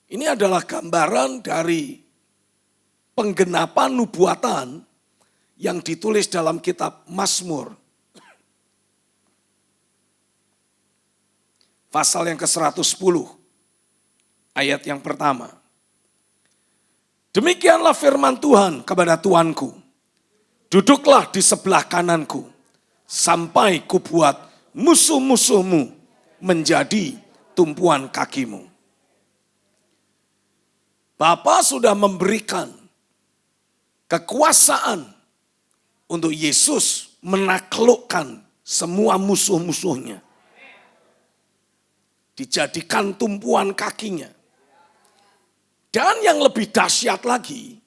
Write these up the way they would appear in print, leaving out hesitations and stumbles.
Ini adalah gambaran dari penggenapan nubuatan yang ditulis dalam kitab Mazmur. Pasal yang ke-110, ayat yang pertama. Demikianlah firman Tuhan kepada Tuanku, duduklah di sebelah kananku, sampai kubuat musuh-musuhmu menjadi tumpuan kakimu. Bapa sudah memberikan kekuasaan untuk Yesus menaklukkan semua musuh-musuhnya. Dijadikan tumpuan kakinya. Dan yang lebih dahsyat lagi,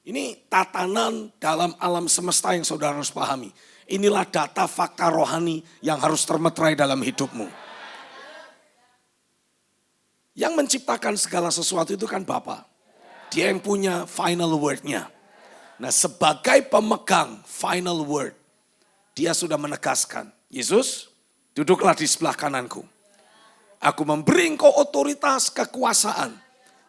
ini tatanan dalam alam semesta yang saudara harus pahami. Inilah data fakta rohani yang harus termeterai dalam hidupmu. Yang menciptakan segala sesuatu itu kan Bapa. Dia yang punya final word-nya. Nah, sebagai pemegang final word, dia sudah menegaskan, Yesus, duduklah di sebelah kananku. Aku memberi engkau otoritas kekuasaan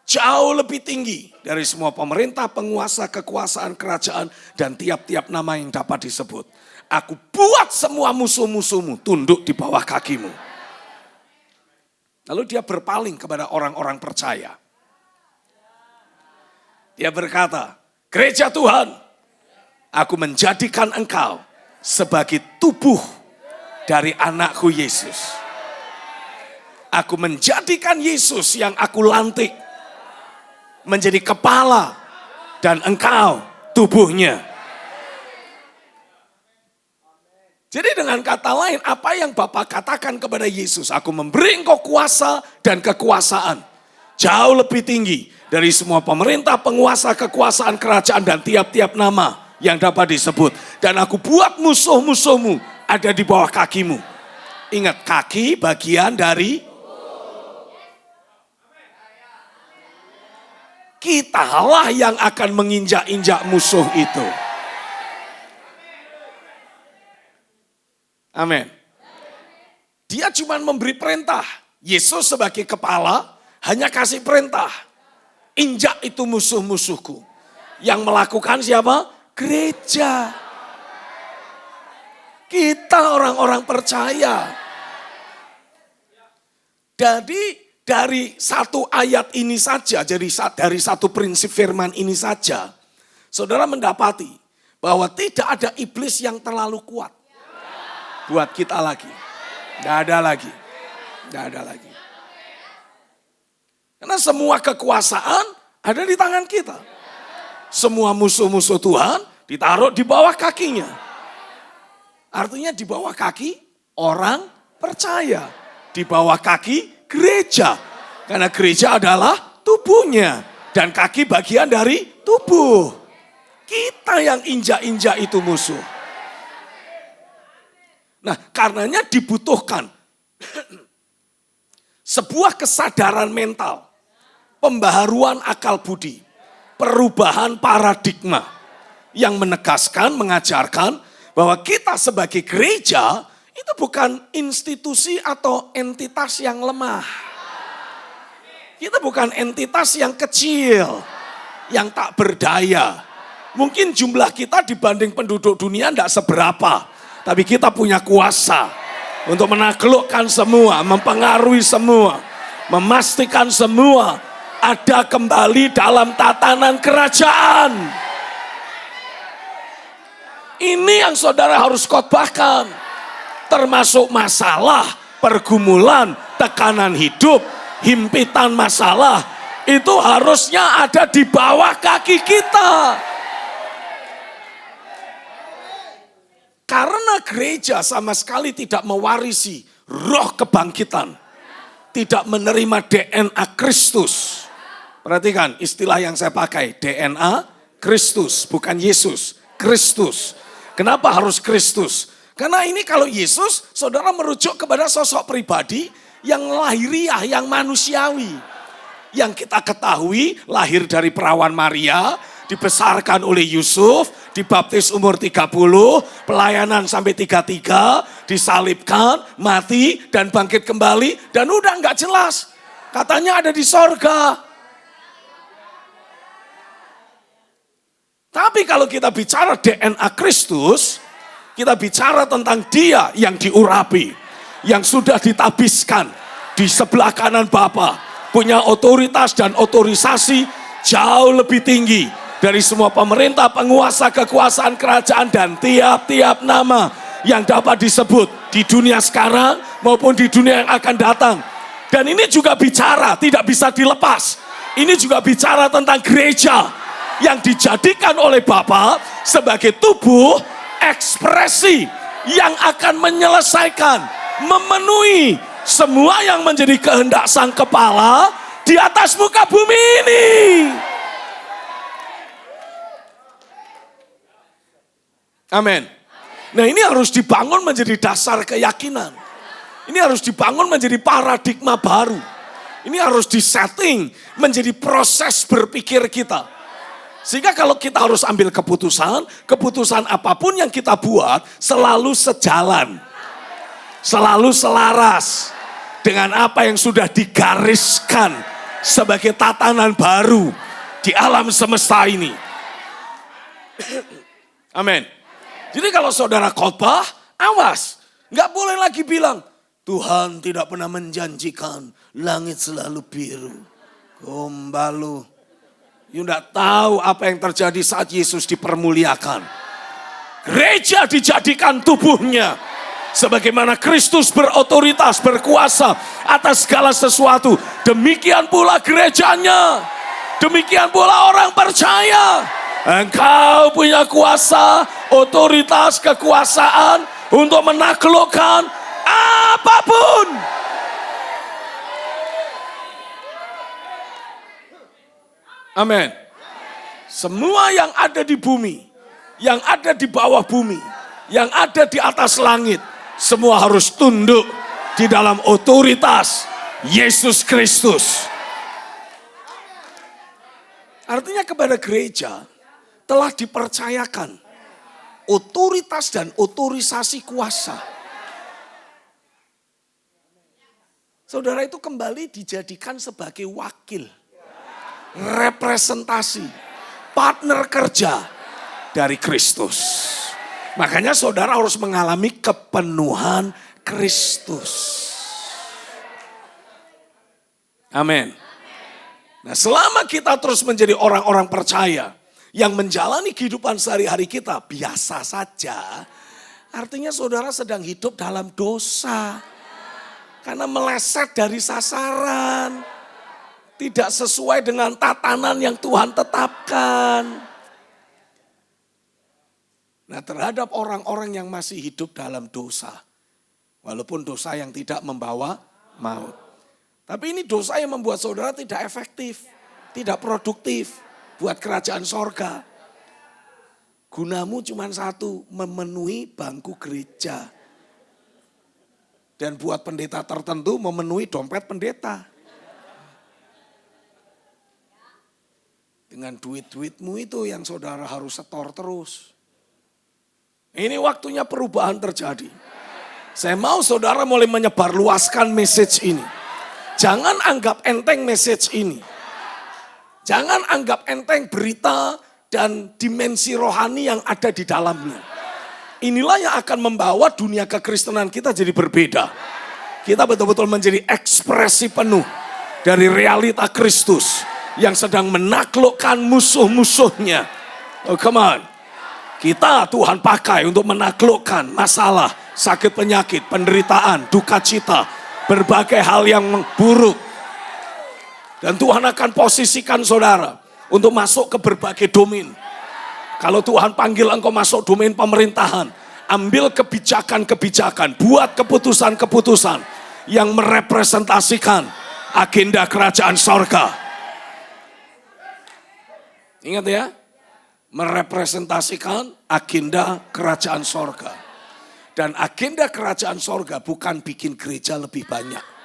jauh lebih tinggi dari semua pemerintah, penguasa, kekuasaan, kerajaan, dan tiap-tiap nama yang dapat disebut. Aku buat semua musuh-musuhmu tunduk di bawah kakimu. Lalu dia berpaling kepada orang-orang percaya. Dia berkata, gereja Tuhan, aku menjadikan engkau sebagai tubuh dari anakku Yesus. Aku menjadikan Yesus yang aku lantik menjadi kepala dan engkau tubuhnya. Jadi dengan kata lain, apa yang Bapa katakan kepada Yesus, aku memberi engkau kuasa dan kekuasaan jauh lebih tinggi dari semua pemerintah, penguasa, kekuasaan, kerajaan, dan tiap-tiap nama yang dapat disebut. Dan aku buat musuh-musuhmu ada di bawah kakimu. Ingat, kaki bagian dari kitalah yang akan menginjak-injak musuh itu. Amin. Dia cuma memberi perintah. Yesus sebagai kepala hanya kasih perintah. Injak itu musuh-musuhku. Yang melakukan siapa? Gereja. Kita orang-orang percaya. Jadi dari satu ayat ini saja, dari satu prinsip firman ini saja, saudara mendapati bahwa tidak ada iblis yang terlalu kuat buat kita lagi. Tidak ada lagi. Tidak ada lagi. Karena semua kekuasaan ada di tangan kita. Semua musuh-musuh Tuhan ditaruh di bawah kakinya. Artinya di bawah kaki orang percaya. Di bawah kaki gereja. Karena gereja adalah tubuhnya. Dan kaki bagian dari tubuh. Kita yang injak-injak itu musuh. Nah, karenanya dibutuhkan sebuah kesadaran mental, pembaharuan akal budi, perubahan paradigma yang menegaskan, mengajarkan bahwa kita sebagai gereja itu bukan institusi atau entitas yang lemah. Kita bukan entitas yang kecil, yang tak berdaya. Mungkin jumlah kita dibanding penduduk dunia tidak seberapa. Tapi kita punya kuasa untuk menaklukkan semua, mempengaruhi semua, memastikan semua ada kembali dalam tatanan kerajaan. Ini yang saudara harus khotbahkan. Termasuk masalah, pergumulan, tekanan hidup, himpitan masalah. Itu harusnya ada di bawah kaki kita. Karena gereja sama sekali tidak mewarisi roh kebangkitan. Tidak menerima DNA Kristus. Perhatikan istilah yang saya pakai. DNA Kristus, bukan Yesus. Kristus. Kenapa harus Kristus? Karena ini kalau Yesus, saudara merujuk kepada sosok pribadi yang lahiriah, yang manusiawi. Yang kita ketahui lahir dari perawan Maria, dibesarkan oleh Yusuf, dibaptis umur 30, pelayanan sampai 33, disalibkan, mati, dan bangkit kembali, dan udah nggak jelas. Katanya ada di sorga. Tapi kalau kita bicara DNA Kristus, kita bicara tentang Dia yang diurapi, yang sudah ditabiskan di sebelah kanan Bapa, punya otoritas dan otorisasi jauh lebih tinggi dari semua pemerintah, penguasa, kekuasaan, kerajaan, dan tiap-tiap nama yang dapat disebut di dunia sekarang maupun di dunia yang akan datang. Dan ini juga bicara, tidak bisa dilepas. Ini juga bicara tentang gereja yang dijadikan oleh Bapa sebagai tubuh ekspresi yang akan menyelesaikan, memenuhi semua yang menjadi kehendak Sang Kepala di atas muka bumi ini. Amin. Nah, ini harus dibangun menjadi dasar keyakinan. Ini harus dibangun menjadi paradigma baru. Ini harus disetting menjadi proses berpikir kita. Sehingga kalau kita harus ambil keputusan apapun yang kita buat selalu sejalan. Selalu selaras dengan apa yang sudah digariskan sebagai tatanan baru di alam semesta ini. Amin. Jadi kalau saudara khotbah, awas. Nggak boleh lagi bilang, Tuhan tidak pernah menjanjikan langit selalu biru. Gombalu. You nggak tahu apa yang terjadi saat Yesus dipermuliakan. Gereja dijadikan tubuhnya. Sebagaimana Kristus berotoritas, berkuasa atas segala sesuatu. Demikian pula gerejanya. Demikian pula orang percaya. Engkau punya kuasa, otoritas, kekuasaan untuk menaklukkan apapun. Amin. Semua yang ada di bumi, yang ada di bawah bumi, yang ada di atas langit, semua harus tunduk di dalam otoritas Yesus Kristus. Artinya kepada gereja telah dipercayakan otoritas dan otorisasi kuasa. Saudara itu kembali dijadikan sebagai wakil, representasi, partner kerja dari Kristus. Makanya saudara harus mengalami kepenuhan Kristus. Amin. Nah, selama kita terus menjadi orang-orang percaya yang menjalani kehidupan sehari-hari kita biasa saja, artinya saudara sedang hidup dalam dosa. Karena meleset dari sasaran. Tidak sesuai dengan tatanan yang Tuhan tetapkan. Nah, terhadap orang-orang yang masih hidup dalam dosa. Walaupun dosa yang tidak membawa maut. Tapi ini dosa yang membuat saudara tidak efektif. Tidak produktif buat kerajaan sorga. Gunamu cuma satu, memenuhi bangku gereja. Dan buat pendeta tertentu memenuhi dompet pendeta. Dengan duit-duitmu itu yang saudara harus setor terus. Ini waktunya perubahan terjadi. Saya mau saudara mulai menyebarluaskan message ini. Jangan anggap enteng message ini. Jangan anggap enteng berita dan dimensi rohani yang ada di dalamnya. Inilah yang akan membawa dunia kekristenan kita jadi berbeda. Kita betul-betul menjadi ekspresi penuh dari realita Kristus yang sedang menaklukkan musuh-musuhnya. Oh, come on. Kita Tuhan pakai untuk menaklukkan masalah, sakit penyakit, penderitaan, duka cita, berbagai hal yang buruk. Dan Tuhan akan posisikan saudara untuk masuk ke berbagai domain. Kalau Tuhan panggil engkau masuk domain pemerintahan, ambil kebijakan-kebijakan, buat keputusan-keputusan yang merepresentasikan agenda kerajaan sorga. Ingat ya, merepresentasikan agenda kerajaan sorga. Dan agenda kerajaan sorga bukan bikin gereja lebih banyak.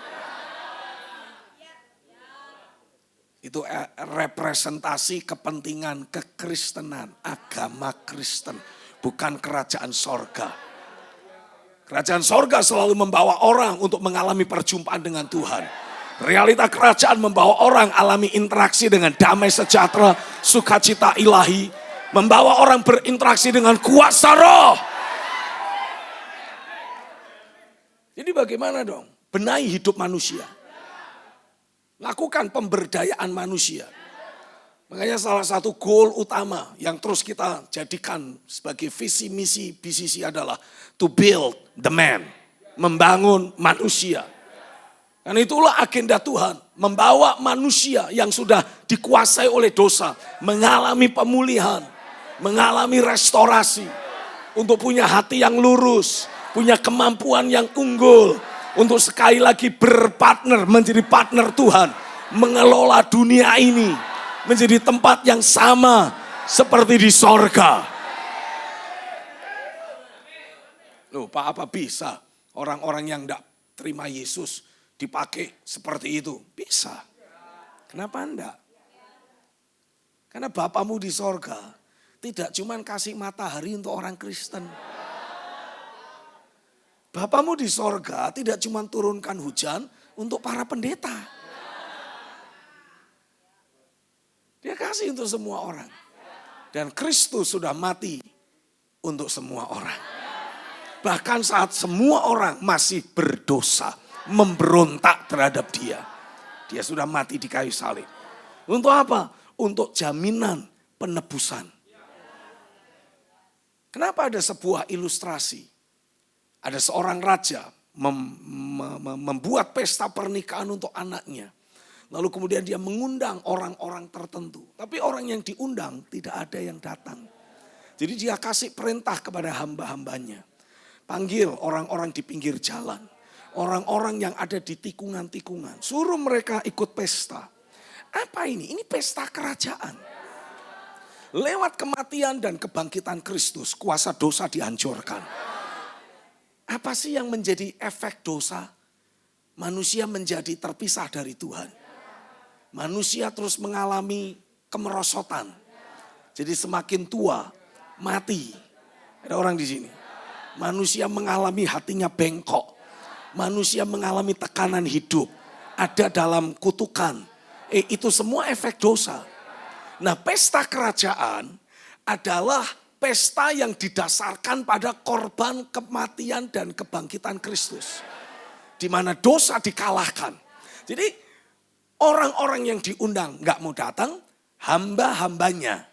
Itu representasi kepentingan kekristenan, agama Kristen, bukan kerajaan sorga. Kerajaan sorga selalu membawa orang untuk mengalami perjumpaan dengan Tuhan. Realita kerajaan membawa orang alami interaksi dengan damai sejahtera, sukacita ilahi, Membawa orang berinteraksi dengan kuasa roh. Jadi bagaimana dong? Benahi hidup manusia. Lakukan pemberdayaan manusia. Makanya salah satu goal utama yang terus kita jadikan sebagai visi misi BCC adalah to build the man. Membangun manusia. Karena itulah agenda Tuhan. Membawa manusia yang sudah dikuasai oleh dosa. Mengalami pemulihan. Mengalami restorasi. Untuk punya hati yang lurus. Punya kemampuan yang unggul. Untuk sekali lagi berpartner, menjadi partner Tuhan. Mengelola dunia ini. Menjadi tempat yang sama seperti di sorga. Loh, Pak, apa bisa orang-orang yang tidak terima Yesus dipakai seperti itu? Bisa. Kenapa enggak? Karena Bapamu di sorga tidak cuma kasih matahari untuk orang Kristen. Bapamu di sorga tidak cuma turunkan hujan untuk para pendeta. Dia kasih untuk semua orang. Dan Kristus sudah mati untuk semua orang. Bahkan saat semua orang masih berdosa, memberontak terhadap dia. Dia sudah mati di kayu salib. Untuk apa? Untuk jaminan penebusan. Kenapa ada sebuah ilustrasi? Ada seorang raja membuat pesta pernikahan untuk anaknya. Lalu kemudian dia mengundang orang-orang tertentu. Tapi orang yang diundang tidak ada yang datang. Jadi dia kasih perintah kepada hamba-hambanya. Panggil orang-orang di pinggir jalan. Orang-orang yang ada di tikungan-tikungan. Suruh mereka ikut pesta. Apa ini? Ini pesta kerajaan. Lewat kematian dan kebangkitan Kristus, kuasa dosa dihancurkan. Apa sih yang menjadi efek dosa? Manusia menjadi terpisah dari Tuhan. Manusia terus mengalami kemerosotan. Jadi semakin tua, mati. Ada orang di sini. Manusia mengalami hatinya bengkok. Manusia mengalami tekanan hidup. Ada dalam kutukan. Itu semua efek dosa. Nah, pesta kerajaan adalah pesta yang didasarkan pada korban kematian dan kebangkitan Kristus. Di mana dosa dikalahkan. Jadi orang-orang yang diundang gak mau datang, hamba-hambanya.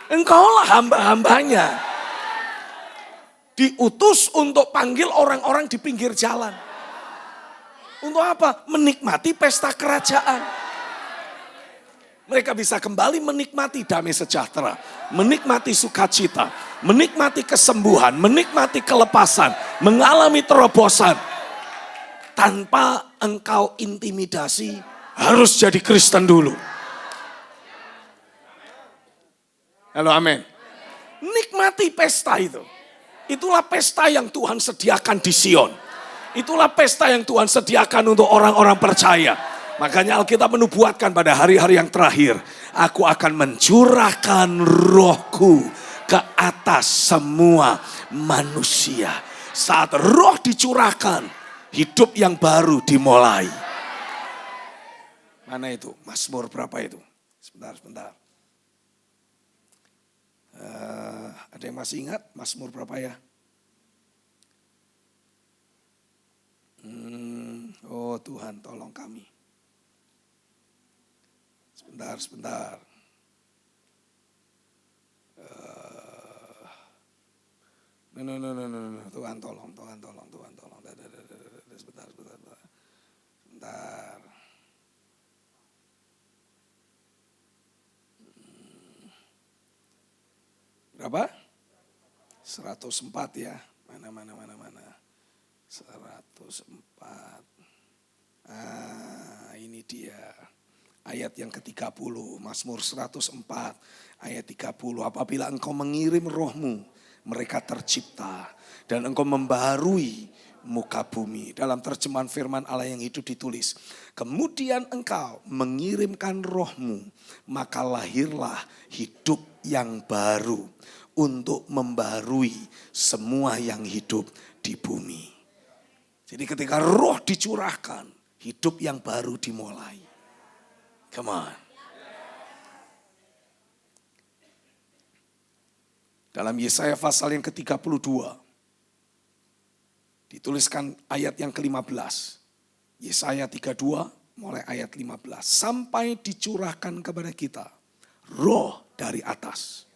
Engkaulah hamba-hambanya. Diutus untuk panggil orang-orang di pinggir jalan. Untuk apa? Menikmati pesta kerajaan. Mereka bisa kembali menikmati damai sejahtera, menikmati sukacita, menikmati kesembuhan, menikmati kelepasan, mengalami terobosan. Tanpa engkau intimidasi, harus jadi Kristen dulu. Halo, amin. Nikmati pesta itu. Itulah pesta yang Tuhan sediakan di Sion. Itulah pesta yang Tuhan sediakan untuk orang-orang percaya. Makanya Alkitab menubuatkan pada hari-hari yang terakhir. Aku akan mencurahkan rohku ke atas semua manusia. Saat roh dicurahkan, hidup yang baru dimulai. Mana itu? Mazmur berapa itu? Sebentar. Ada yang masih ingat Mazmur berapa ya? Oh Tuhan, tolong kami. Sebentar. No. Tuhan tolong. Sebentar. Berapa? 104 ya. Mana. 104. Ini dia. Ayat yang ke-30, Mazmur 104, ayat 30. Apabila engkau mengirim rohmu, mereka tercipta. Dan engkau membaharui muka bumi. Dalam terjemahan firman Allah yang hidup ditulis. Kemudian engkau mengirimkan rohmu, maka lahirlah hidup yang baru. Untuk membaharui semua yang hidup di bumi. Jadi ketika roh dicurahkan, hidup yang baru dimulai. Come on. Dalam Yesaya pasal yang ke-32, dituliskan ayat yang ke-15. Yesaya 32 mulai ayat 15. Sampai dicurahkan kepada kita roh dari atas.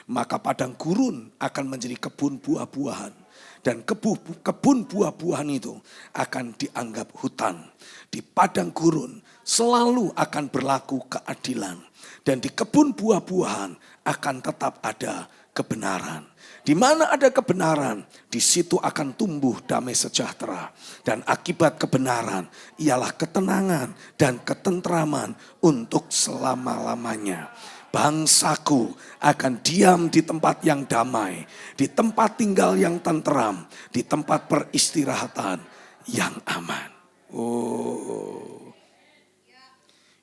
Maka padang gurun akan menjadi kebun buah-buahan. Dan kebun buah-buahan itu akan dianggap hutan. Di padang gurun selalu akan berlaku keadilan. Dan di kebun buah-buahan akan tetap ada kebenaran. Di mana ada kebenaran, di situ akan tumbuh damai sejahtera. Dan akibat kebenaran ialah ketenangan dan ketentraman untuk selama-lamanya. Bangsaku akan diam di tempat yang damai, di tempat tinggal yang tentram, di tempat peristirahatan yang aman. Oh,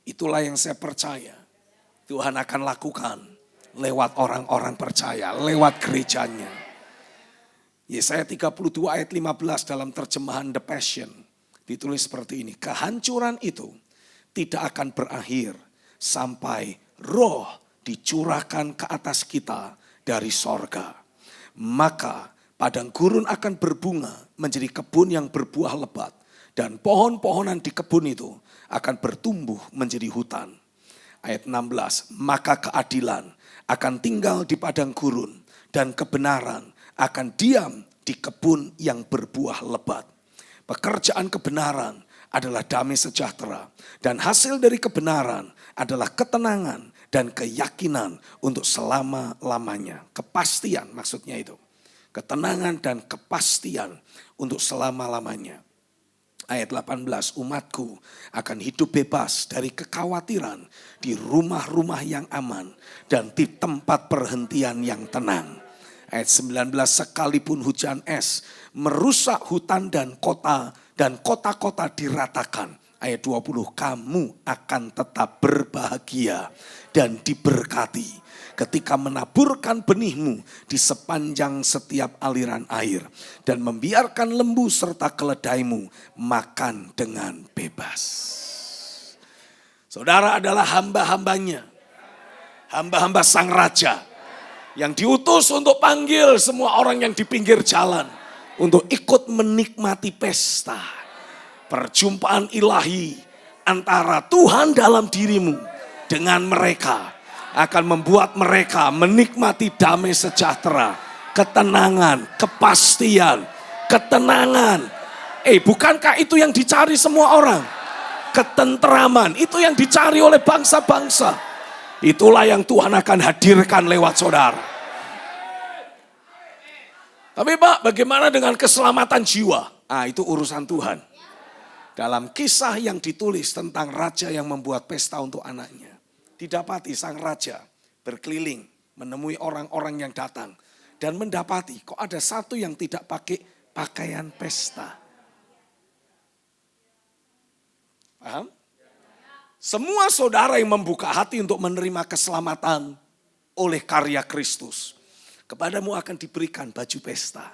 itulah yang saya percaya Tuhan akan lakukan lewat orang-orang percaya, lewat gerejanya. Yesaya 32 ayat 15 dalam terjemahan The Passion ditulis seperti ini. Kehancuran itu tidak akan berakhir sampai roh dicurahkan ke atas kita dari sorga. Maka padang gurun akan berbunga menjadi kebun yang berbuah lebat. Dan pohon-pohonan di kebun itu akan bertumbuh menjadi hutan. Ayat 16, maka keadilan akan tinggal di padang gurun. Dan kebenaran akan diam di kebun yang berbuah lebat. Pekerjaan kebenaran adalah damai sejahtera. Dan hasil dari kebenaran adalah ketenangan dan keyakinan untuk selama-lamanya. Kepastian maksudnya itu. Ketenangan dan kepastian untuk selama-lamanya. Ayat 18, umatku akan hidup bebas dari kekhawatiran di rumah-rumah yang aman dan di tempat perhentian yang tenang. Ayat 19, sekalipun hujan es merusak hutan dan kota-kota diratakan. Ayat 20, kamu akan tetap berbahagia dan diberkati ketika menaburkan benihmu di sepanjang setiap aliran air. Dan membiarkan lembu serta keledaimu makan dengan bebas. Saudara adalah hamba-hambanya. Hamba-hamba sang raja. Yang diutus untuk panggil semua orang yang di pinggir jalan. Untuk ikut menikmati pesta. Perjumpaan ilahi antara Tuhan dalam dirimu dengan mereka akan membuat mereka menikmati damai sejahtera, ketenangan, kepastian, ketenangan. Bukankah itu yang dicari semua orang? Ketentraman, itu yang dicari oleh bangsa-bangsa. Itulah yang Tuhan akan hadirkan lewat saudara. Tapi Pak, bagaimana dengan keselamatan jiwa? Itu urusan Tuhan. Dalam kisah yang ditulis tentang raja yang membuat pesta untuk anaknya. Didapati sang raja berkeliling menemui orang-orang yang datang. Dan mendapati kok ada satu yang tidak pakai pakaian pesta. Paham? Semua saudara yang membuka hati untuk menerima keselamatan oleh karya Kristus. Kepadamu akan diberikan baju pesta.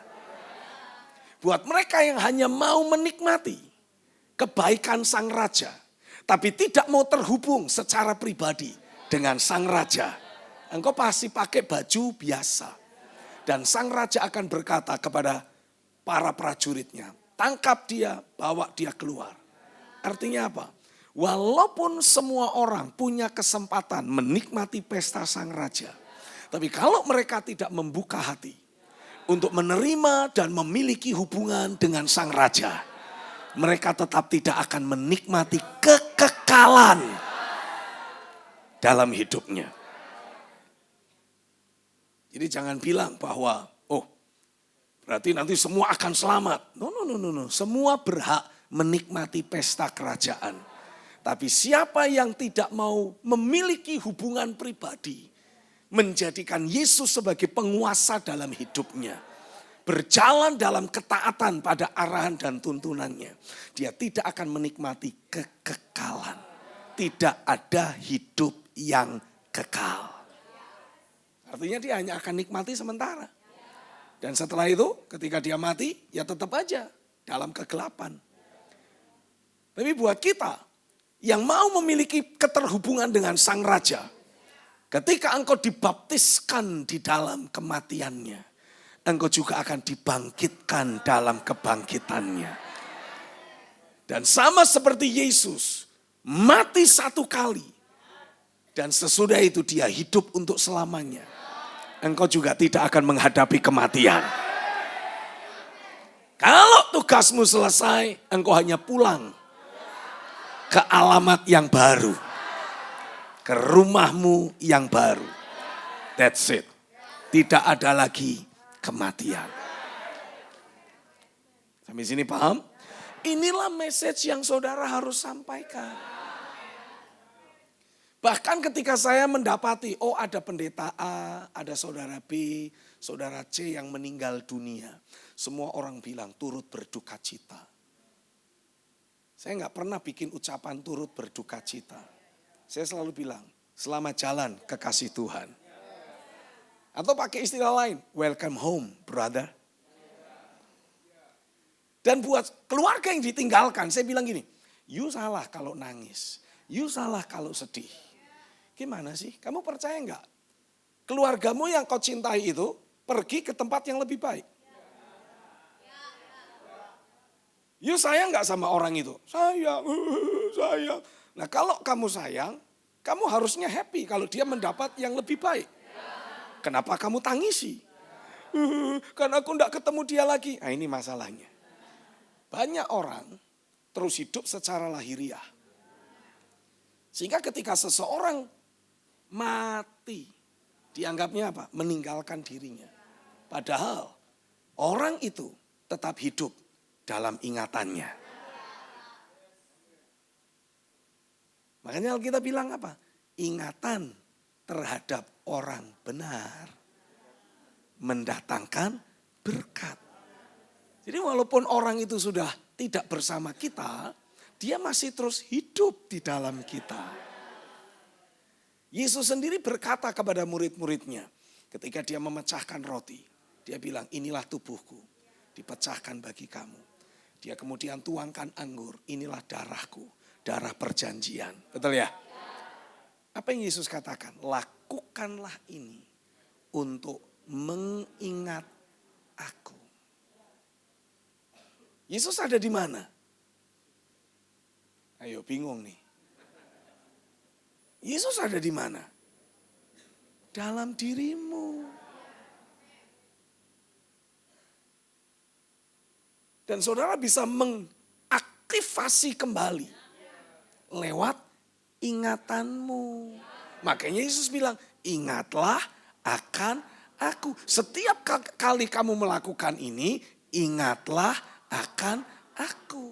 Buat mereka yang hanya mau menikmati kebaikan sang raja, tapi tidak mau terhubung secara pribadi dengan sang raja, engkau pasti pakai baju biasa. Dan sang raja akan berkata kepada para prajuritnya, tangkap dia, bawa dia keluar. Artinya apa? Walaupun semua orang punya kesempatan menikmati pesta sang raja, tapi kalau mereka tidak membuka hati untuk menerima dan memiliki hubungan dengan sang raja, mereka tetap tidak akan menikmati kekekalan dalam hidupnya. Jadi jangan bilang bahwa, berarti nanti semua akan selamat. No. Semua berhak menikmati pesta kerajaan. Tapi siapa yang tidak mau memiliki hubungan pribadi, menjadikan Yesus sebagai penguasa dalam hidupnya, berjalan dalam ketaatan pada arahan dan tuntunannya, dia tidak akan menikmati kekekalan. Tidak ada hidup yang kekal. Artinya dia hanya akan nikmati sementara. Dan setelah itu ketika dia mati, ya tetap aja dalam kegelapan. Tapi buat kita yang mau memiliki keterhubungan dengan sang raja, Ketika engkau dibaptiskan di dalam kematiannya, engkau juga akan dibangkitkan dalam kebangkitannya. Dan sama seperti Yesus, mati satu kali. Dan sesudah itu dia hidup untuk selamanya. Engkau juga tidak akan menghadapi kematian. Kalau tugasmu selesai, engkau hanya pulang ke alamat yang baru. Ke rumahmu yang baru. That's it. Tidak ada lagi kematian. Sampai sini paham? Inilah message yang saudara harus sampaikan. Bahkan ketika saya mendapati, oh ada pendeta A, ada saudara B, saudara C yang meninggal dunia. Semua orang bilang turut berduka cita. Saya nggak pernah bikin ucapan turut berduka cita. Saya selalu bilang, selamat jalan kekasih Tuhan. Atau pakai istilah lain, welcome home brother. Dan buat keluarga yang ditinggalkan, saya bilang gini, you salah kalau nangis, you salah kalau sedih. Gimana sih, kamu percaya enggak? Keluargamu yang kau cintai itu pergi ke tempat yang lebih baik. You sayang enggak sama orang itu? Sayang, sayang. Nah kalau kamu sayang, kamu harusnya happy kalau dia mendapat yang lebih baik. Kenapa kamu tangisi? Karena aku enggak ketemu dia lagi. Nah ini masalahnya. Banyak orang terus hidup secara lahiriah. Sehingga ketika seseorang mati, dianggapnya apa? Meninggalkan dirinya. Padahal orang itu tetap hidup dalam ingatannya. Makanya Alkitab bilang apa? Ingatan terhadap orang benar mendatangkan berkat. Jadi walaupun orang itu sudah tidak bersama kita, dia masih terus hidup di dalam kita. Yesus sendiri berkata kepada murid-muridnya ketika dia memecahkan roti. Dia bilang, inilah tubuhku dipecahkan bagi kamu. Dia kemudian tuangkan anggur, inilah darahku. Darah perjanjian. Betul ya? Apa yang Yesus katakan? Lakukanlah ini untuk mengingat aku. Yesus ada di mana? Ayo bingung nih. Yesus ada di mana? Dalam dirimu. Dan saudara bisa mengaktifasi kembali lewat ingatanmu. Makanya Yesus bilang, ingatlah akan aku. Setiap kali kamu melakukan ini, ingatlah akan aku.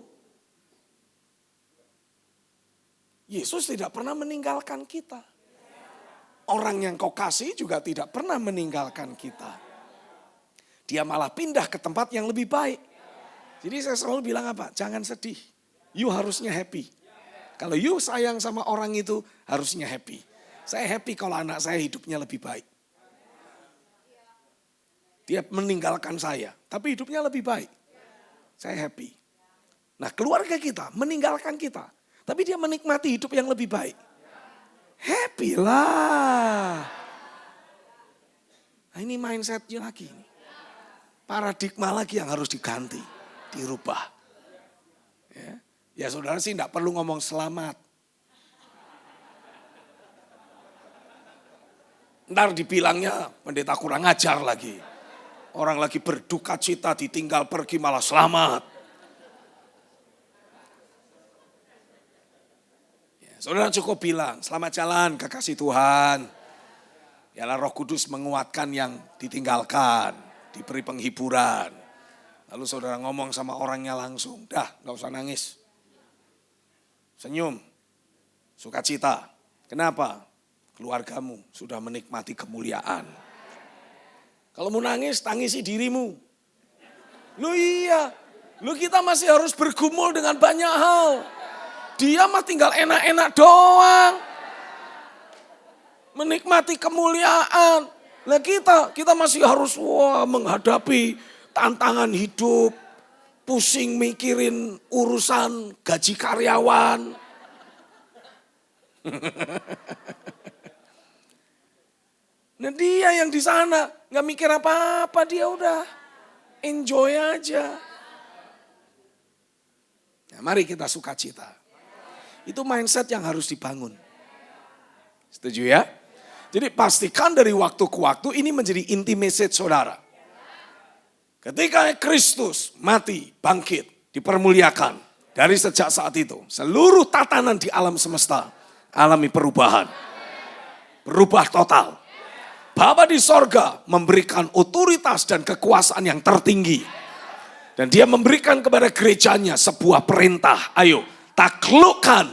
Yesus tidak pernah meninggalkan kita. Orang yang kau kasih juga tidak pernah meninggalkan kita. Dia malah pindah ke tempat yang lebih baik. Jadi saya selalu bilang apa? Jangan sedih. You harusnya happy. Kalau you sayang sama orang itu harusnya happy. Saya happy kalau anak saya hidupnya lebih baik. Dia meninggalkan saya, tapi hidupnya lebih baik. Saya happy. Nah keluarga kita meninggalkan kita, tapi dia menikmati hidup yang lebih baik. Happy lah. Nah ini mindsetnya lagi. Paradigma lagi yang harus diganti, dirubah. Ya saudara sih enggak perlu ngomong selamat. Ntar dibilangnya pendeta kurang ajar lagi. Orang lagi berduka cita ditinggal pergi malah selamat. Ya, saudara cukup bilang selamat jalan kekasih Tuhan. Yalah Roh Kudus menguatkan yang ditinggalkan. Diberi penghiburan. Lalu saudara ngomong sama orangnya langsung. Dah gak usah nangis. Senyum, sukacita. Kenapa? Keluargamu sudah menikmati kemuliaan. Kalau mau nangis, tangisi dirimu. Lu iya, lu kita masih harus bergumul dengan banyak hal. Dia mah tinggal enak-enak doang. Menikmati kemuliaan. Lah kita masih harus menghadapi tantangan hidup. Pusing mikirin urusan gaji karyawan. Nah dia yang di sana nggak mikir apa-apa, dia udah enjoy aja. Nah, mari kita sukacita. Itu mindset yang harus dibangun. Setuju ya? Jadi pastikan dari waktu ke waktu ini menjadi inti message saudara. Ketika Kristus mati, bangkit, dipermuliakan. Dari sejak saat itu, seluruh tatanan di alam semesta alami perubahan. Berubah total. Bapa di sorga memberikan otoritas dan kekuasaan yang tertinggi. Dan dia memberikan kepada gerejanya sebuah perintah. Ayo, taklukkan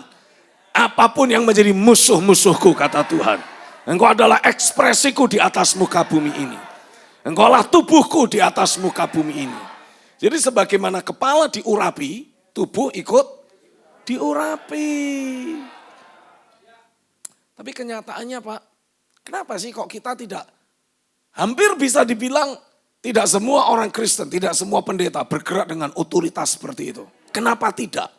apapun yang menjadi musuh-musuhku, kata Tuhan. Engkau adalah ekspresiku di atas muka bumi ini. Engkau adalah tubuhku di atas muka bumi ini. Jadi sebagaimana kepala diurapi, tubuh ikut diurapi. Tapi kenyataannya Pak, kenapa sih kok kita tidak, hampir bisa dibilang tidak semua orang Kristen, tidak semua pendeta bergerak dengan otoritas seperti itu. Kenapa tidak?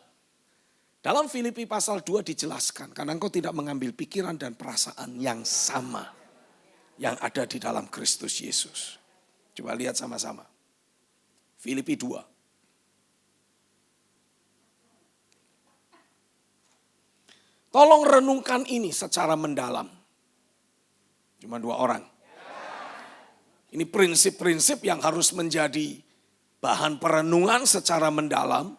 Dalam Filipi pasal 2 dijelaskan, karena engkau tidak mengambil pikiran dan perasaan yang sama yang ada di dalam Kristus Yesus. Coba lihat sama-sama. Filipi 2. Tolong renungkan ini secara mendalam. Cuma 2 orang. Ini prinsip-prinsip yang harus menjadi bahan perenungan secara mendalam.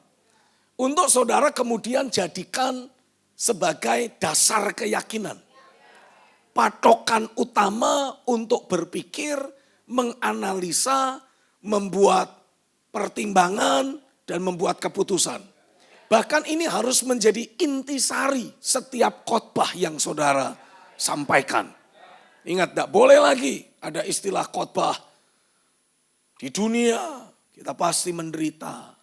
Untuk saudara kemudian jadikan sebagai dasar keyakinan. Patokan utama untuk berpikir, menganalisa, membuat pertimbangan, dan membuat keputusan. Bahkan ini harus menjadi intisari setiap khotbah yang saudara sampaikan. Ingat, tidak boleh lagi ada istilah khotbah. Di dunia kita pasti menderita.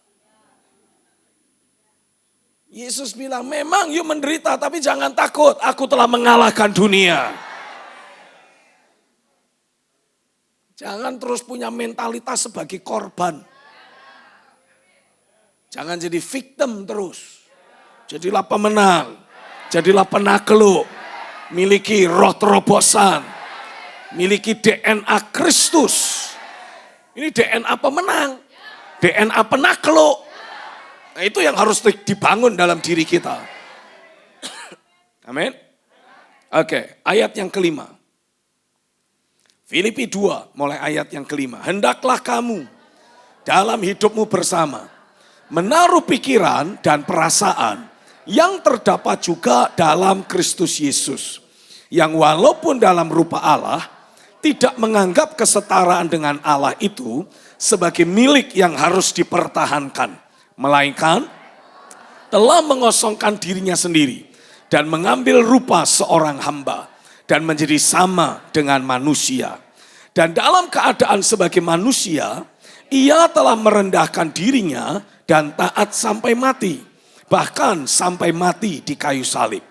Yesus bilang, memang you menderita tapi jangan takut, aku telah mengalahkan dunia. Jangan terus punya mentalitas sebagai korban. Jangan jadi victim terus. Jadilah pemenang, jadilah penakluk, miliki roh terobosan, miliki DNA Kristus. Ini DNA pemenang, DNA penakluk. Nah, itu yang harus dibangun dalam diri kita. Amin. Oke, ayat yang kelima. Filipi 2 mulai ayat yang kelima. Hendaklah kamu dalam hidupmu bersama menaruh pikiran dan perasaan yang terdapat juga dalam Kristus Yesus. Yang walaupun dalam rupa Allah tidak menganggap kesetaraan dengan Allah itu sebagai milik yang harus dipertahankan. Melainkan telah mengosongkan dirinya sendiri dan mengambil rupa seorang hamba dan menjadi sama dengan manusia. Dan dalam keadaan sebagai manusia, ia telah merendahkan dirinya dan taat sampai mati. Bahkan sampai mati di kayu salib.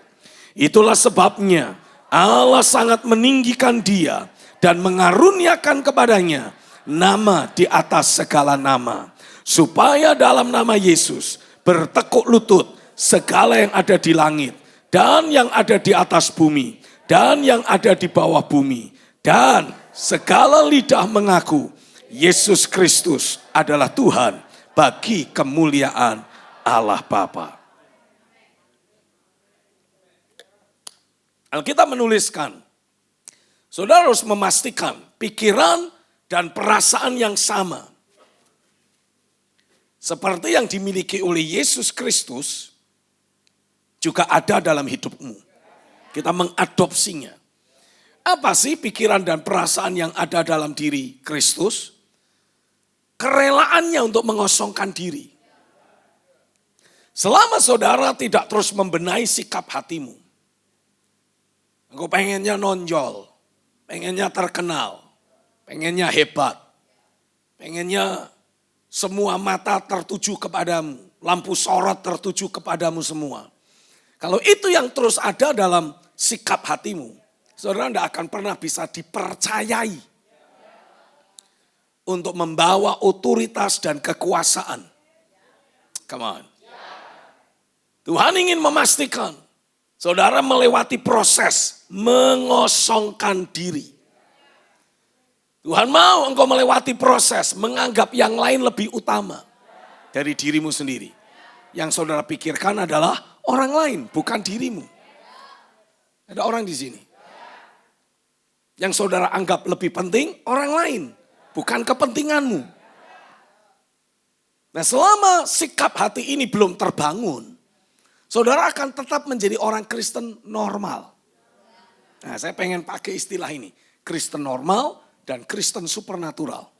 Itulah sebabnya Allah sangat meninggikan dia dan mengaruniakan kepadanya nama di atas segala nama. Supaya dalam nama Yesus bertekuk lutut segala yang ada di langit dan yang ada di atas bumi dan yang ada di bawah bumi. Dan segala lidah mengaku Yesus Kristus adalah Tuhan bagi kemuliaan Allah Bapa. Alkitab menuliskan, saudara harus memastikan pikiran dan perasaan yang sama. Seperti yang dimiliki oleh Yesus Kristus juga ada dalam hidupmu. Kita mengadopsinya. Apa sih pikiran dan perasaan yang ada dalam diri Kristus? Kerelaannya untuk mengosongkan diri. Selama saudara tidak terus membenahi sikap hatimu. Engkau pengennya nonjol, pengennya terkenal, pengennya hebat, pengennya semua mata tertuju kepadamu, lampu sorot tertuju kepadamu semua. Kalau itu yang terus ada dalam sikap hatimu, saudara tidak akan pernah bisa dipercayai untuk membawa otoritas dan kekuasaan. Come on. Tuhan ingin memastikan saudara melewati proses mengosongkan diri. Tuhan mau engkau melewati proses menganggap yang lain lebih utama dari dirimu sendiri. Yang saudara pikirkan adalah orang lain, bukan dirimu. Ada orang di sini. Yang saudara anggap lebih penting orang lain, bukan kepentinganmu. Nah, selama sikap hati ini belum terbangun, saudara akan tetap menjadi orang Kristen normal. Nah, saya pengen pakai istilah ini, Kristen normal dan Kristen supernatural.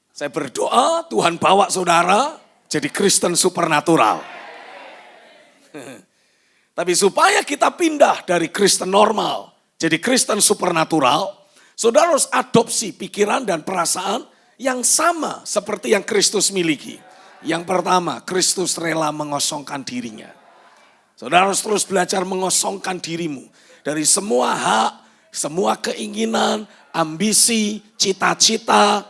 Saya berdoa Tuhan bawa saudara jadi Kristen supernatural. Tapi supaya kita pindah dari Kristen normal jadi Kristen supernatural, saudara harus adopsi pikiran dan perasaan yang sama seperti yang Kristus miliki. Yang pertama, Kristus rela mengosongkan dirinya. Saudara harus terus belajar mengosongkan dirimu dari semua hak, semua keinginan, ambisi, cita-cita.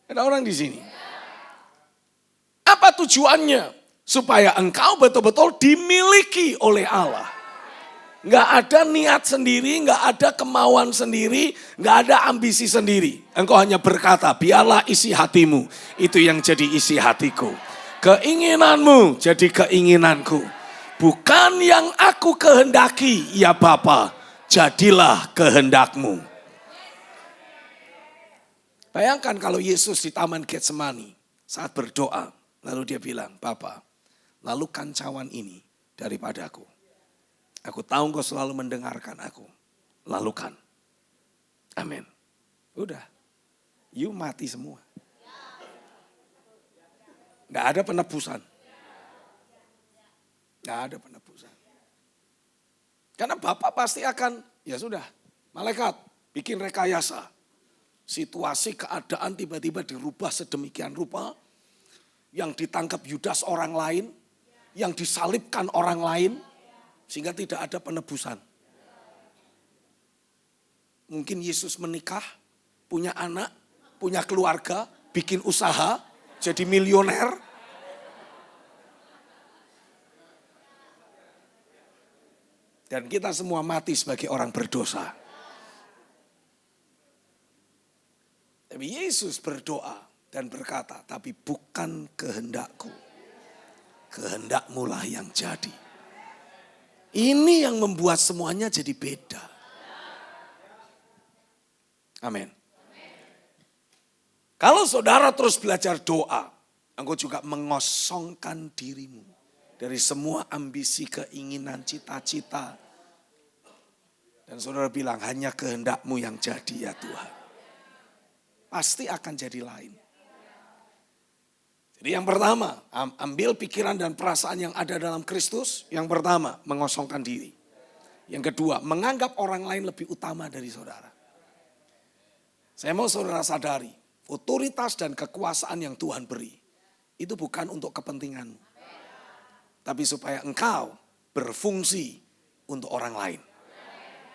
Ada orang di sini. Apa tujuannya? Supaya engkau betul-betul dimiliki oleh Allah. Nggak ada niat sendiri, nggak ada kemauan sendiri, nggak ada ambisi sendiri. Engkau hanya berkata, biarlah isi hatimu, itu yang jadi isi hatiku. Keinginanmu jadi keinginanku. Bukan yang aku kehendaki, ya Bapa, jadilah kehendakmu. Bayangkan kalau Yesus di Taman Getsemani saat berdoa, lalu dia bilang, Bapa, lalukan cawan ini daripadaku. Aku tahu engkau selalu mendengarkan aku. Lalukan. Amin. Udah. You mati semua. Gak ada penebusan. Gak ada penebusan. Karena Bapak pasti akan, ya sudah, malaikat bikin rekayasa. Situasi keadaan tiba-tiba dirubah sedemikian rupa. Yang ditangkap Yudas orang lain. Yang disalibkan orang lain. Sehingga tidak ada penebusan. Mungkin Yesus menikah, punya anak, punya keluarga, bikin usaha, jadi milioner. Dan kita semua mati sebagai orang berdosa. Tapi Yesus berdoa dan berkata, tapi bukan kehendakku. Kehendakmu lah yang jadi. Ini yang membuat semuanya jadi beda. Amin. Kalau saudara terus belajar doa, engkau juga mengosongkan dirimu dari semua ambisi, keinginan, cita-cita. Dan saudara bilang, hanya kehendakmu yang jadi ya Tuhan. Pasti akan jadi lain. Jadi yang pertama, ambil pikiran dan perasaan yang ada dalam Kristus. Yang pertama, mengosongkan diri. Yang kedua, menganggap orang lain lebih utama dari saudara. Saya mau saudara sadari, otoritas dan kekuasaan yang Tuhan beri, itu bukan untuk kepentinganmu. Tapi supaya engkau berfungsi untuk orang lain.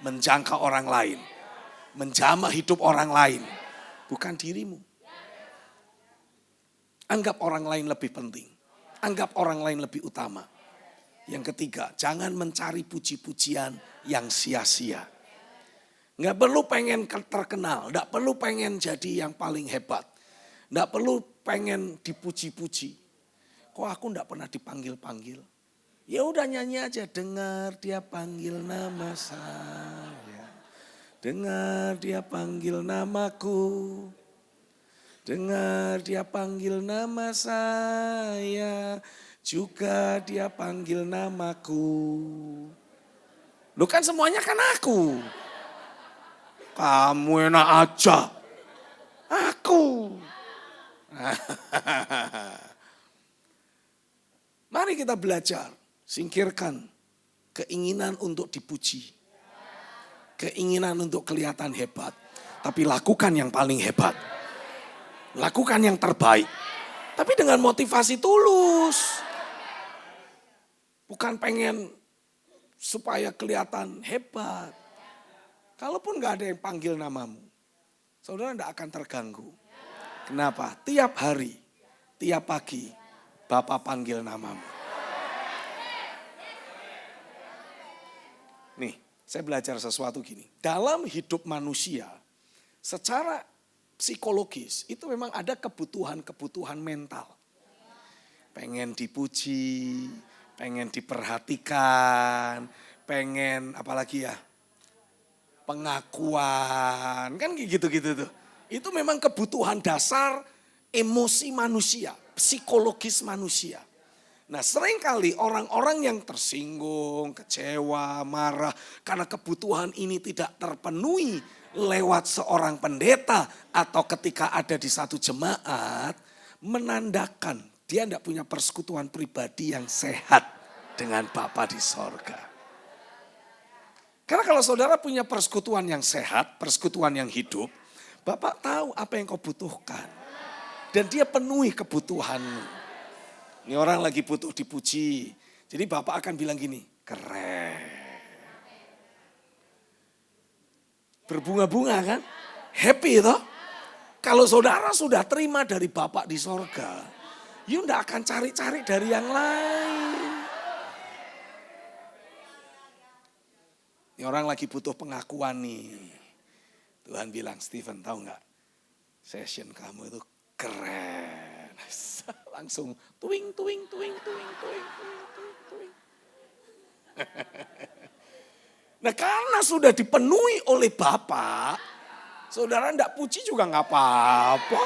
Menjangkau orang lain. Menjamah hidup orang lain. Bukan dirimu. Anggap orang lain lebih penting. Anggap orang lain lebih utama. Yang ketiga, jangan mencari puji-pujian yang sia-sia. Nggak perlu pengen terkenal. Nggak perlu pengen jadi yang paling hebat. Nggak perlu pengen dipuji-puji. Kok aku nggak pernah dipanggil-panggil? Ya udah nyanyi aja. Dengar dia panggil nama saya. Dengar dia panggil namaku. Dengar dia panggil nama saya, juga dia panggil namaku. Lu kan semuanya kan aku. Kamu enak aja. Aku. Mari kita belajar, singkirkan keinginan untuk dipuji. Keinginan untuk kelihatan hebat. Tapi lakukan yang paling hebat. Lakukan yang terbaik. Tapi dengan motivasi tulus. Bukan pengen supaya kelihatan hebat. Kalaupun gak ada yang panggil namamu, saudara gak akan terganggu. Kenapa? Tiap hari, tiap pagi, Bapak panggil namamu. Nih, saya belajar sesuatu gini. Dalam hidup manusia, secara psikologis itu memang ada kebutuhan-kebutuhan mental. Pengen dipuji, pengen diperhatikan, pengen apalagi ya, pengakuan, kan gitu-gitu tuh. Itu memang kebutuhan dasar emosi manusia, psikologis manusia. Nah seringkali orang-orang yang tersinggung, kecewa, marah karena kebutuhan ini tidak terpenuhi lewat seorang pendeta atau ketika ada di satu jemaat, menandakan dia tidak punya persekutuan pribadi yang sehat dengan Bapa di sorga. Karena kalau saudara punya persekutuan yang sehat, persekutuan yang hidup, Bapak tahu apa yang kau butuhkan. Dan dia penuhi kebutuhanmu. Ini orang lagi butuh dipuji. Jadi Bapak akan bilang gini, keren. Berbunga-bunga kan? Happy toh? Kalau saudara sudah terima dari Bapak di sorga, you tidak akan cari-cari dari yang lain. Ini orang lagi butuh pengakuan nih. Tuhan bilang, Stephen tahu nggak? Session kamu itu keren. Langsung tuing. Nah karena sudah dipenuhi oleh Bapak, saudara enggak puji juga enggak apa-apa.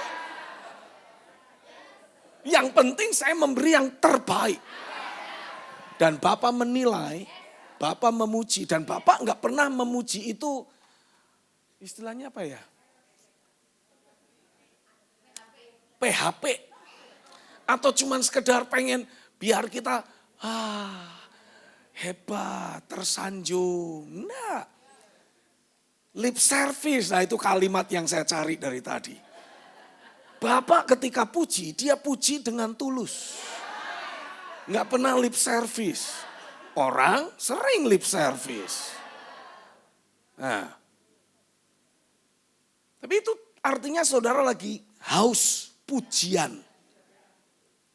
Yang penting saya memberi yang terbaik. Dan Bapak menilai, Bapak memuji. Dan Bapak enggak pernah memuji itu, istilahnya apa ya? PHP. Atau cuman sekedar pengen biar kita hebat, tersanjung. Enggak. Lip service, nah itu kalimat yang saya cari dari tadi. Bapak ketika puji, dia puji dengan tulus. Enggak pernah lip service. Orang sering lip service. Nah. Tapi itu artinya saudara lagi haus pujian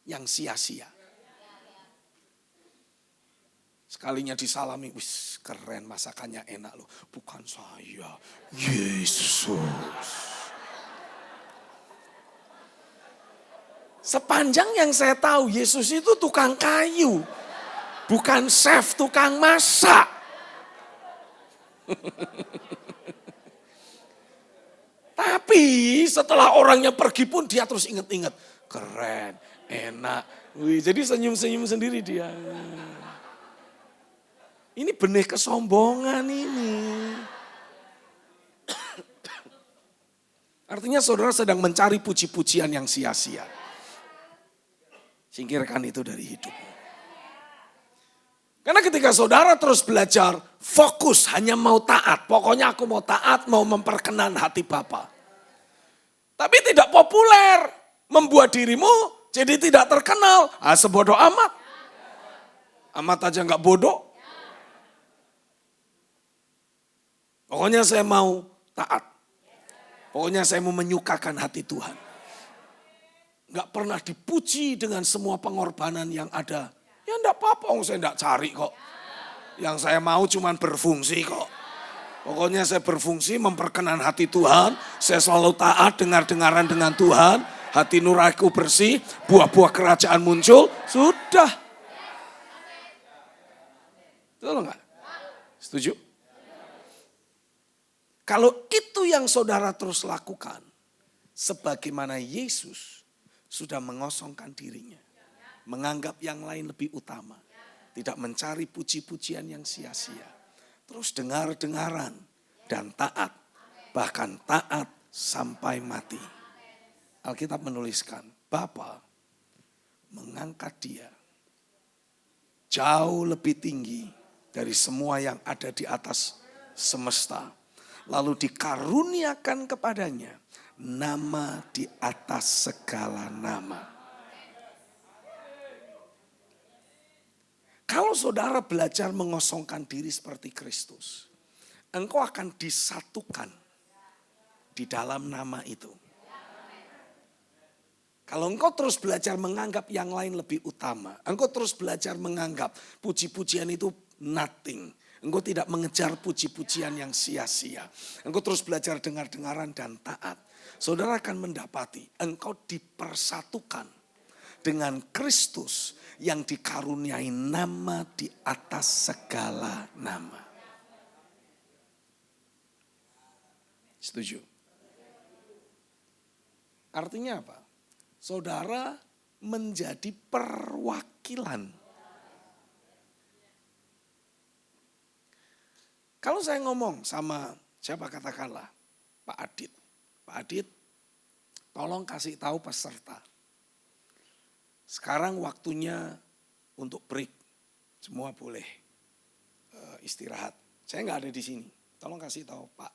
yang sia-sia. Sekalinya disalami, wis keren masakannya enak loh. Bukan saya, Yesus. Sepanjang yang saya tahu, Yesus itu tukang kayu. Bukan chef, tukang masak. Tapi setelah orangnya pergi pun dia terus ingat-ingat. Keren, enak. Wih, jadi senyum-senyum sendiri dia. Ini benih kesombongan ini. Artinya saudara sedang mencari puji-pujian yang sia-sia. Singkirkan itu dari hidupmu. Karena ketika saudara terus belajar, fokus hanya mau taat. Pokoknya aku mau taat, mau memperkenan hati Bapa. Tapi tidak populer. Membuat dirimu jadi tidak terkenal. Sebodoh amat. Amat aja gak bodoh. Pokoknya saya mau taat. Pokoknya saya mau menyukakan hati Tuhan. Gak pernah dipuji dengan semua pengorbanan yang ada. Ya enggak apa-apa, saya enggak cari kok. Yang saya mau cuman berfungsi kok. Pokoknya saya berfungsi memperkenan hati Tuhan. Saya selalu taat, dengar-dengaran dengan Tuhan. Hati nuraniku bersih, buah-buah kerajaan muncul. Sudah. Betul enggak? Setuju? Kalau itu yang saudara terus lakukan. Sebagaimana Yesus sudah mengosongkan dirinya. Menganggap yang lain lebih utama. Tidak mencari puji-pujian yang sia-sia. Terus dengar-dengaran dan taat. Bahkan taat sampai mati. Alkitab menuliskan, Bapa mengangkat dia jauh lebih tinggi dari semua yang ada di atas semesta. Lalu dikaruniakan kepadanya nama di atas segala nama. Kalau saudara belajar mengosongkan diri seperti Kristus, engkau akan disatukan di dalam nama itu. Kalau engkau terus belajar menganggap yang lain lebih utama, engkau terus belajar menganggap puji-pujian itu nothing, Engkau tidak mengejar puji-pujian yang sia-sia. Engkau terus belajar dengar-dengaran dan taat. Saudara akan mendapati engkau dipersatukan dengan Kristus yang dikaruniai nama di atas segala nama. Setuju? Artinya apa? Saudara menjadi perwakilan. Kalau saya ngomong sama siapa katakanlah Pak Adit. Pak Adit, tolong kasih tahu peserta. Sekarang waktunya untuk break. Semua boleh istirahat. Saya nggak ada di sini. Tolong kasih tahu Pak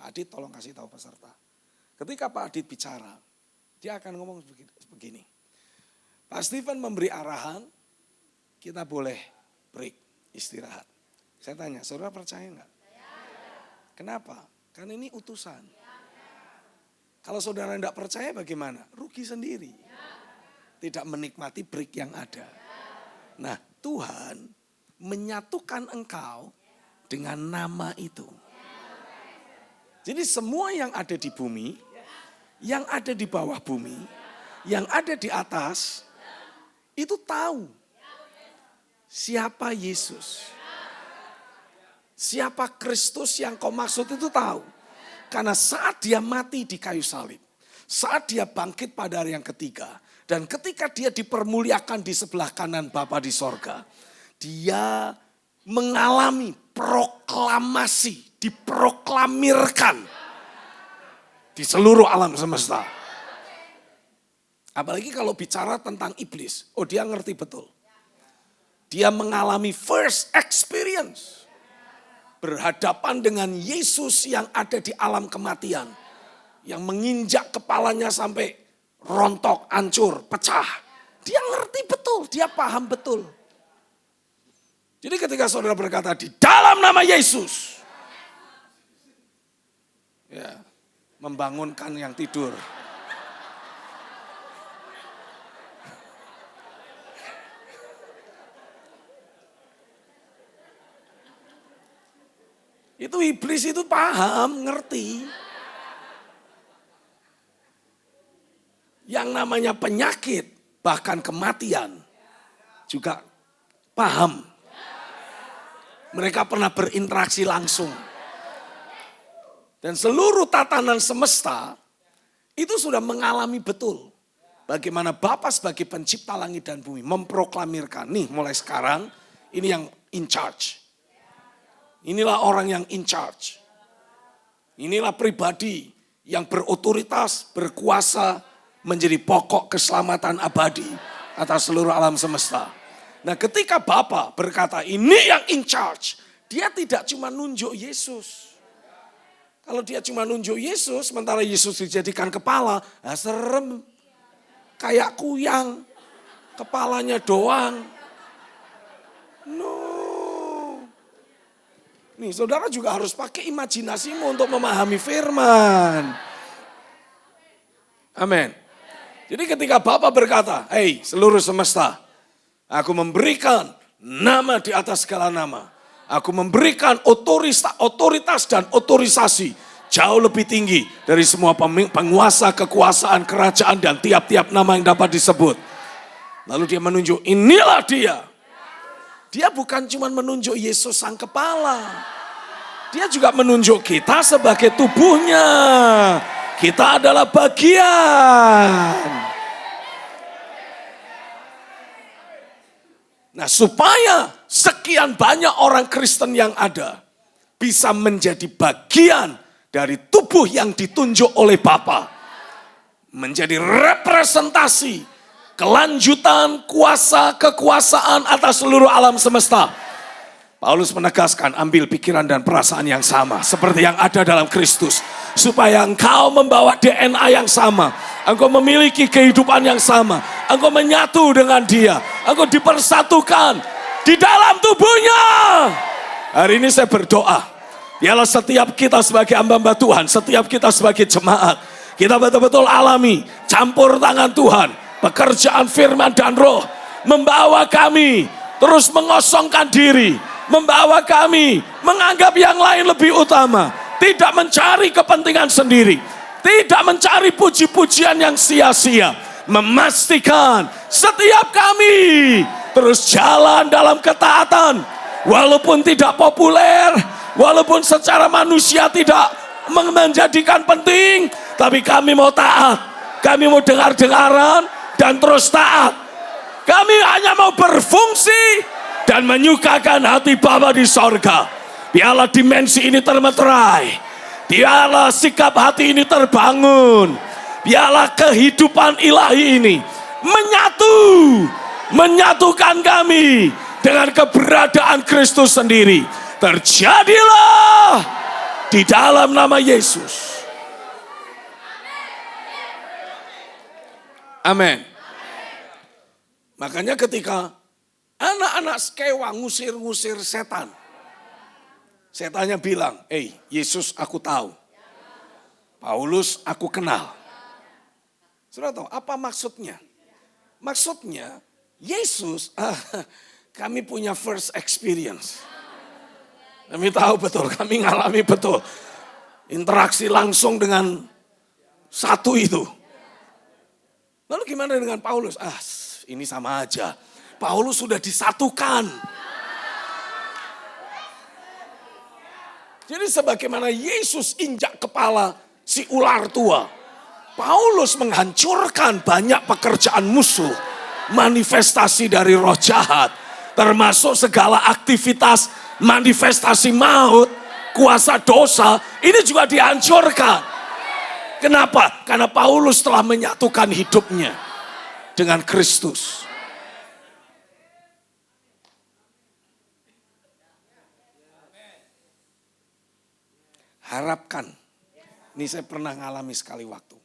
Adit, tolong kasih tahu peserta. Ketika Pak Adit bicara, dia akan ngomong begini. Pak Steven memberi arahan, kita boleh break, istirahat. Saya tanya, saudara percaya enggak? Kenapa? Karena ini utusan. Kalau saudara tidak percaya bagaimana? Rugi sendiri. Tidak menikmati break yang ada. Nah, Tuhan menyatukan engkau dengan nama itu. Jadi semua yang ada di bumi, yang ada di bawah bumi, yang ada di atas, itu tahu siapa Yesus. Siapa Kristus yang kau maksud itu tahu. Karena saat dia mati di kayu salib, saat dia bangkit pada hari yang ketiga, dan ketika dia dipermuliakan di sebelah kanan Bapa di sorga, dia mengalami proklamasi, diproklamirkan di seluruh alam semesta. Apalagi kalau bicara tentang iblis, oh dia ngerti betul. Dia mengalami first experience. Berhadapan dengan Yesus yang ada di alam kematian. Yang menginjak kepalanya sampai rontok, hancur, pecah. Dia ngerti betul, dia paham betul. Jadi ketika saudara berkata di dalam nama Yesus. Ya, membangunkan yang tidur. Itu iblis itu paham, ngerti. Yang namanya penyakit, bahkan kematian, juga paham. Mereka pernah berinteraksi langsung. Dan seluruh tatanan semesta, itu sudah mengalami betul. Bagaimana Bapa sebagai pencipta langit dan bumi, memproklamirkan, nih mulai sekarang, ini yang in charge. Inilah orang yang in charge. Inilah pribadi yang berotoritas, berkuasa, menjadi pokok keselamatan abadi atas seluruh alam semesta. Nah ketika Bapa berkata ini yang in charge, dia tidak cuma nunjuk Yesus. Kalau dia cuma nunjuk Yesus, sementara Yesus dijadikan kepala, serem. Kayak kuyang, kepalanya doang. No. Nih saudara juga harus pakai imajinasimu untuk memahami firman. Amin. Jadi ketika Bapa berkata, hey seluruh semesta, aku memberikan nama di atas segala nama. Aku memberikan otoritas dan otorisasi jauh lebih tinggi dari semua penguasa, kekuasaan, kerajaan dan tiap-tiap nama yang dapat disebut. Lalu dia menunjuk, inilah dia. Dia bukan cuma menunjuk Yesus sang kepala. Dia juga menunjuk kita sebagai tubuhnya. Kita adalah bagian. Nah, supaya sekian banyak orang Kristen yang ada bisa menjadi bagian dari tubuh yang ditunjuk oleh Bapa. Menjadi representasi kelanjutan kuasa kekuasaan atas seluruh alam semesta. Paulus menegaskan, ambil pikiran dan perasaan yang sama seperti yang ada dalam Kristus, supaya engkau membawa DNA yang sama, engkau memiliki kehidupan yang sama, engkau menyatu dengan Dia, engkau dipersatukan di dalam tubuhnya. Hari ini saya berdoa, biarlah setiap kita sebagai hamba-hamba Tuhan, setiap kita sebagai jemaat, kita betul-betul alami campur tangan Tuhan, pekerjaan firman dan roh membawa kami terus mengosongkan diri, membawa kami menganggap yang lain lebih utama. Tidak mencari kepentingan sendiri. Tidak mencari puji-pujian yang sia-sia. Memastikan setiap kami terus jalan dalam ketaatan. Walaupun tidak populer, walaupun secara manusia tidak menjadikan penting, tapi kami mau taat. Kami mau dengar-dengaran dan terus taat. Kami hanya mau berfungsi dan menyukakan hati Bapa di sorga. Biarlah dimensi ini termeterai. Biarlah sikap hati ini terbangun. Biarlah kehidupan ilahi ini menyatukan kami dengan keberadaan Kristus sendiri. Terjadilah di dalam nama Yesus. Amin. Makanya ketika anak-anak Skewa ngusir-ngusir setan. Setannya bilang, Yesus aku tahu. Paulus aku kenal. Sudah tahu apa maksudnya? Maksudnya Yesus, kami punya first experience. Kami tahu betul, kami ngalami betul. Interaksi langsung dengan satu itu. Lalu gimana dengan Paulus? Ini sama aja. Paulus sudah disatukan. Jadi sebagaimana Yesus injak kepala si ular tua, Paulus menghancurkan banyak pekerjaan musuh, manifestasi dari roh jahat, termasuk segala aktivitas manifestasi maut, kuasa dosa, ini juga dihancurkan. Kenapa? Karena Paulus telah menyatukan hidupnya dengan Kristus. Harapkan, ini saya pernah ngalami sekali waktu.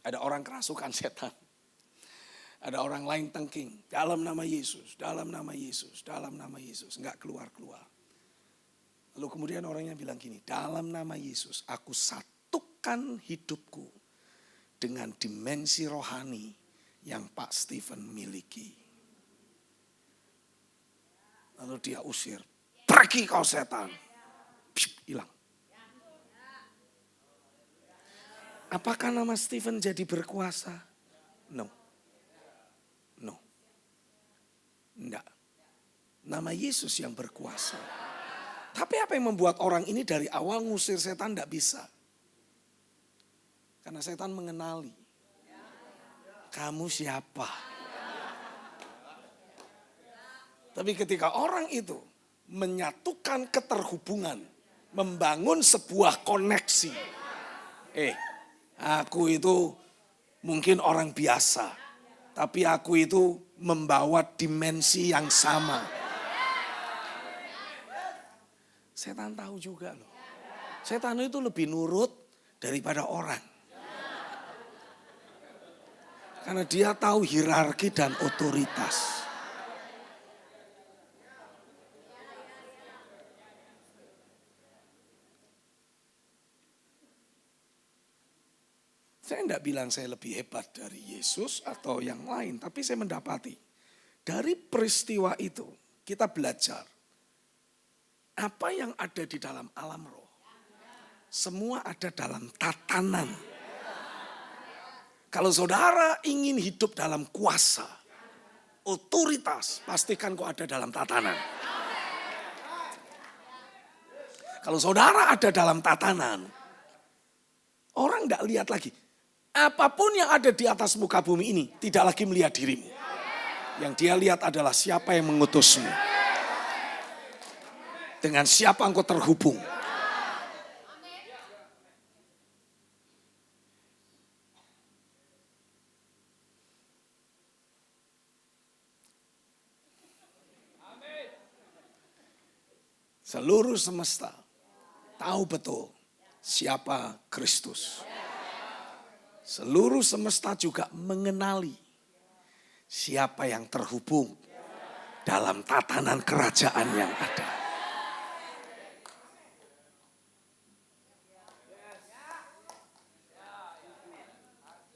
Ada orang kerasukan setan. Ada orang lain tengking, dalam nama Yesus, dalam nama Yesus, dalam nama Yesus. Enggak keluar-keluar. Lalu kemudian orangnya bilang gini, dalam nama Yesus aku satukan hidupku dengan dimensi rohani yang Pak Stephen miliki. Lalu dia usir, pergi kau setan. Hilang. Apakah nama Stephen jadi berkuasa? No. Enggak. Nama Yesus yang berkuasa. Tapi apa yang membuat orang ini dari awal ngusir setan enggak bisa? Karena setan mengenali. Kamu siapa? Tapi ketika orang itu menyatukan keterhubungan, membangun sebuah koneksi. Aku itu mungkin orang biasa, tapi aku itu membawa dimensi yang sama. Setan tahu juga loh. Setan itu lebih nurut daripada orang. Karena dia tahu hierarki dan otoritas. Saya tidak bilang saya lebih hebat dari Yesus atau yang lain. Tapi saya mendapati dari peristiwa itu kita belajar. Apa yang ada di dalam alam roh. Semua ada dalam tatanan. Kalau saudara ingin hidup dalam kuasa, otoritas, pastikan kau ada dalam tatanan. Kalau saudara ada dalam tatanan, orang tidak lihat lagi. Apapun yang ada di atas muka bumi ini tidak lagi melihat dirimu. Yang dia lihat adalah siapa yang mengutusmu. Dengan siapa engkau terhubung. Seluruh semesta tahu betul siapa Kristus. Seluruh semesta juga mengenali siapa yang terhubung dalam tatanan kerajaan yang ada.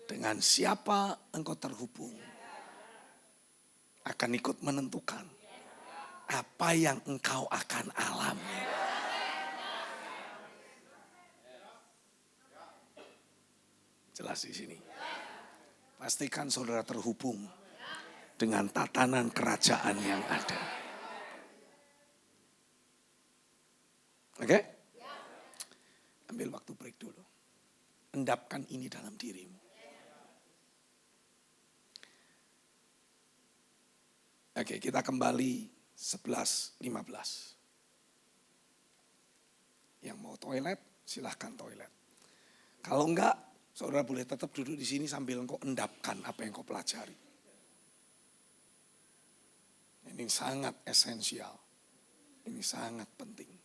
Dengan siapa engkau terhubung akan ikut menentukan apa yang engkau akan alami. Jelas di sini. Pastikan saudara terhubung dengan tatanan kerajaan yang ada. Oke? Ambil waktu break dulu. Endapkan ini dalam dirimu. Oke, kita kembali 11:15. Yang mau toilet, silahkan toilet. Kalau enggak, saudara boleh tetap duduk di sini sambil engkau endapkan apa yang kau pelajari. Ini sangat esensial. Ini sangat penting.